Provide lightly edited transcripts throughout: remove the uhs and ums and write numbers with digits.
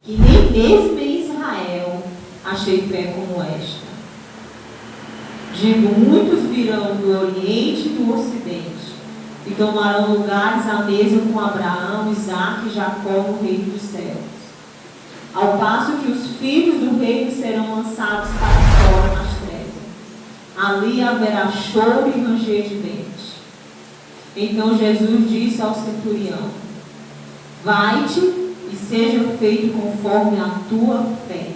E nem mesmo em Israel achei fé como esta. Digo, muitos virão do Oriente e do Ocidente, e tomarão lugares à mesa com Abraão, Isaque e Jacó no reino dos céus. Ao passo que os filhos do reino serão lançados para fora nas trevas. Ali haverá choro e ranger de dentes. Então Jesus disse ao centurião: vai-te e seja feito conforme a tua fé.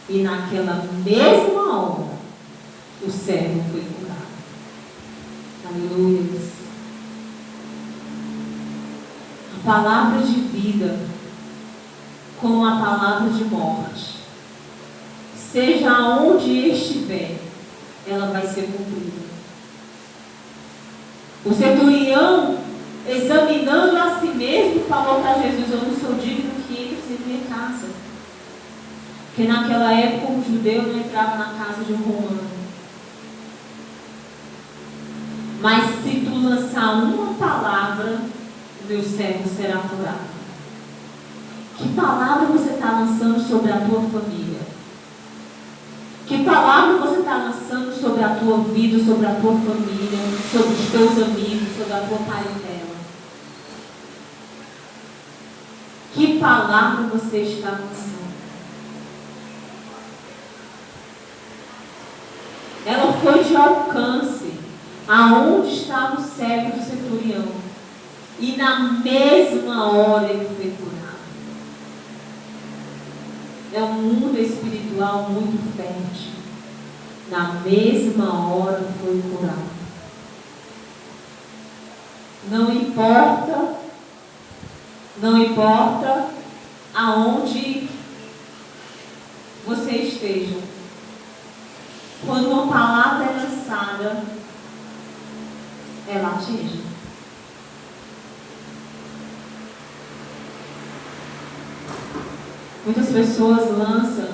E naquela mesma hora o servo foi curado. Aleluia. A palavra de vida como a palavra de morte, seja aonde estiver, ela vai ser cumprida. O centurião, examinando a si mesmo, falou para Jesus: eu não sou digno que entres em minha casa. Porque naquela época um judeu não entrava na casa de um romano. Mas se tu lançar uma palavra, o meu servo será curado. Que palavra você está lançando sobre a tua família? Que palavra você está lançando sobre a tua vida, sobre a tua família, sobre os teus amigos, sobre a tua parentela? Que palavra você está lançando? Ela foi de alcance aonde estava o servo do centurião. E na mesma hora ele foi curado. É um mundo espiritual muito fértil. Na mesma hora foi curado. Não importa aonde você esteja. Quando uma palavra é lançada, ela atinge. Muitas pessoas lançam: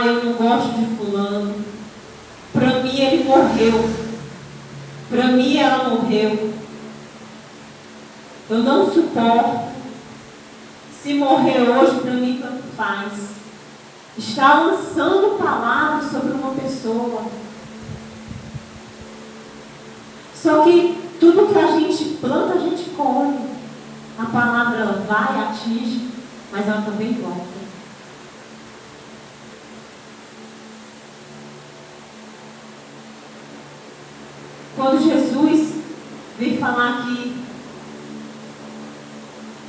eu não gosto de fulano. Para mim ele morreu. Para mim ela morreu. Eu não suporto. Se morrer hoje, para mim tanto faz. Está lançando palavras sobre uma pessoa. Só que tudo que a gente planta, a gente colhe. A palavra ela vai, atinge, mas ela também volta. Quando Jesus veio falar aqui,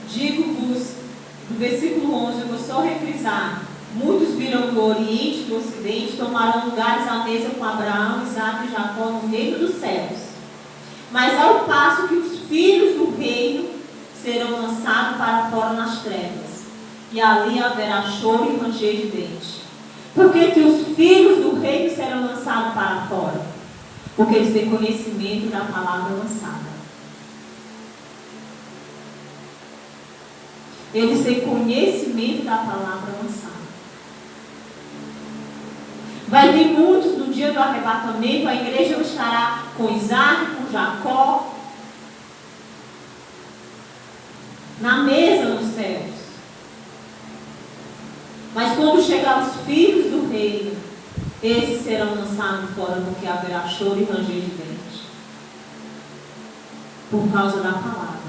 digo-vos, no versículo 11, eu vou só refrisar: muitos virão do Oriente e do Ocidente, tomarão lugares à mesa com Abraão, Isaque e Jacó no reino dos céus. Mas ao passo que os filhos do reino serão lançados para fora nas trevas, e ali haverá choro e ranger de dentes. Por que os filhos do reino serão lançados para fora? Porque eles têm conhecimento da palavra lançada. Eles têm conhecimento da palavra lançada. Vai vir muitos no dia do arrebatamento, a igreja estará com Isaque, com Jacó, na mesa nos céus. Mas quando chegar os filhos do reino, esses serão lançados fora, porque haverá choro e ranger de dentes. Por causa da palavra.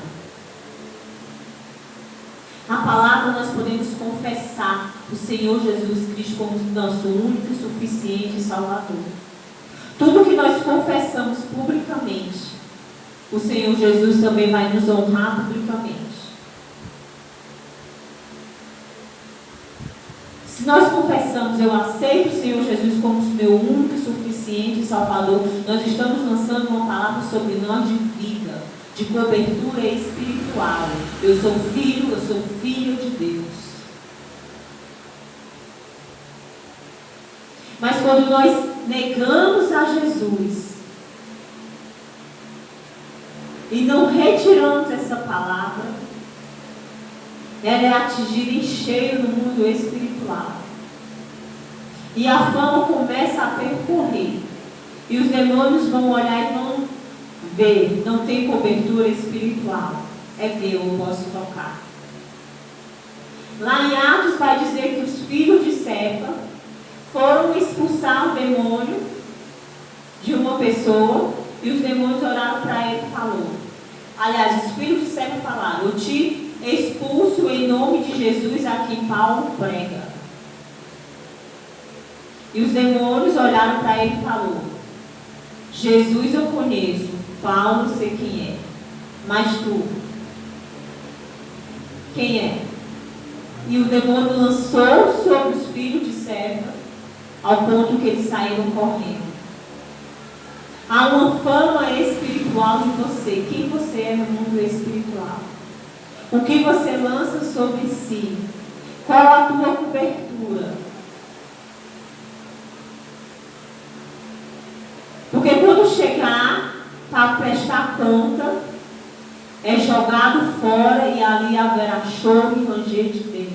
A palavra nós podemos confessar o Senhor Jesus Cristo como nosso único e suficiente Salvador. Tudo que nós confessamos publicamente, o Senhor Jesus também vai nos honrar publicamente. Se nós confessamos, eu aceito o Senhor Jesus como meu único e suficiente Salvador, nós estamos lançando uma palavra sobre nós de vida, de cobertura espiritual. Eu sou filho, eu sou filha de Deus. Mas quando nós negamos a Jesus e não retiramos essa palavra, ela é atingida em cheio no mundo espiritual. E a fama começa a percorrer. E os demônios vão olhar e vão ver, não tem cobertura espiritual. É meu, eu posso tocar. Lá em Atos vai dizer que os filhos de Cefa foram expulsar o demônio de uma pessoa e os demônios oraram para ele e falou. Aliás, os filhos de Cefa falaram: eu te expulso em nome de Jesus a quem Paulo prega. E os demônios olharam para ele e falaram: Jesus eu conheço, Paulo sei quem é, mas tu, quem é? E o demônio lançou sobre os filhos de Cefa, ao ponto que eles saíram correndo. Há uma fama espiritual em você. Quem você é no mundo espiritual? O que você lança sobre si? Qual a tua cobertura? Porque quando chegar para prestar conta, é jogado fora e ali haverá choro e ranger de dentes.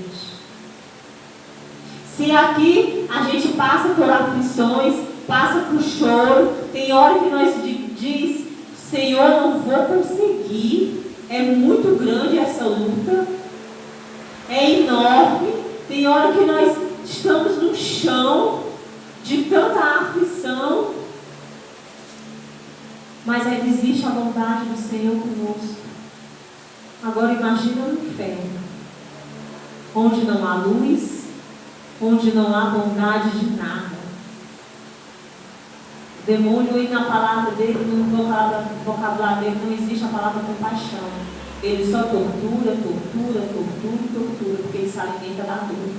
Se aqui a gente passa por aflições, passa por choro, tem hora que nós diz: Senhor, não vou conseguir, é muito grande essa luta, é enorme. Tem hora que nós estamos no chão de tanta aflição, mas existe a vontade do Senhor conosco. Agora imagina o inferno, onde não há luz, onde não há bondade de nada. O demônio, e na palavra dele, no vocabulário dele, não existe a palavra compaixão. Ele só tortura, tortura, tortura e tortura, porque ele se alimenta da dor.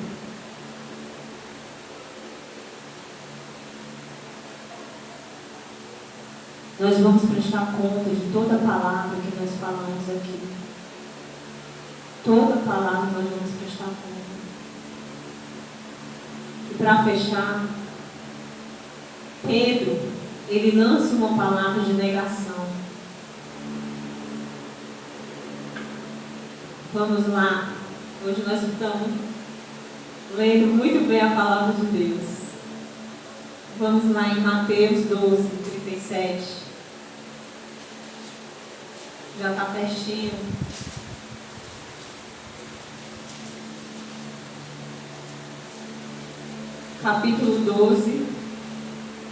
Nós vamos prestar conta de toda a palavra que nós falamos aqui. Toda palavra nós vamos prestar conta. E para fechar, Pedro, ele lança uma palavra de negação. Vamos lá. Hoje nós estamos lendo muito bem a palavra de Deus. Vamos lá em Mateus 12, 37. Já está pertinho. Capítulo 12,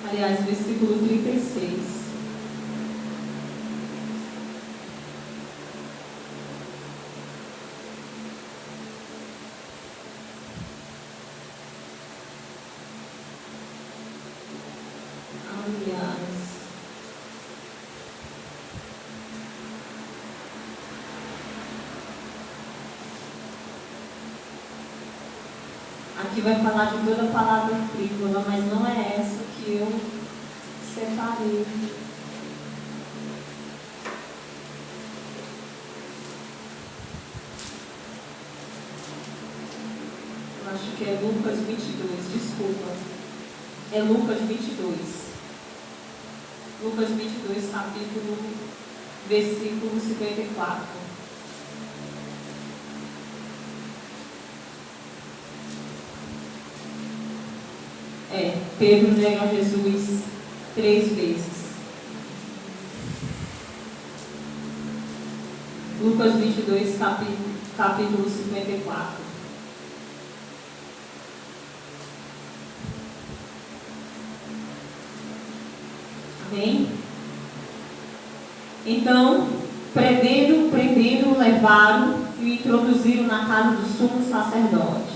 aliás, versículo 36. Aliás, aqui vai falar de toda a palavra frívola, mas não é essa que eu separei. Eu acho que é Lucas 22, desculpa. É Lucas 22. Lucas 22, capítulo, versículo 54. Pedro nega Jesus 3 vezes. Lucas 22, capítulo 54. Amém? Então, prendendo, levaram e o introduziram na casa do sumo sacerdote.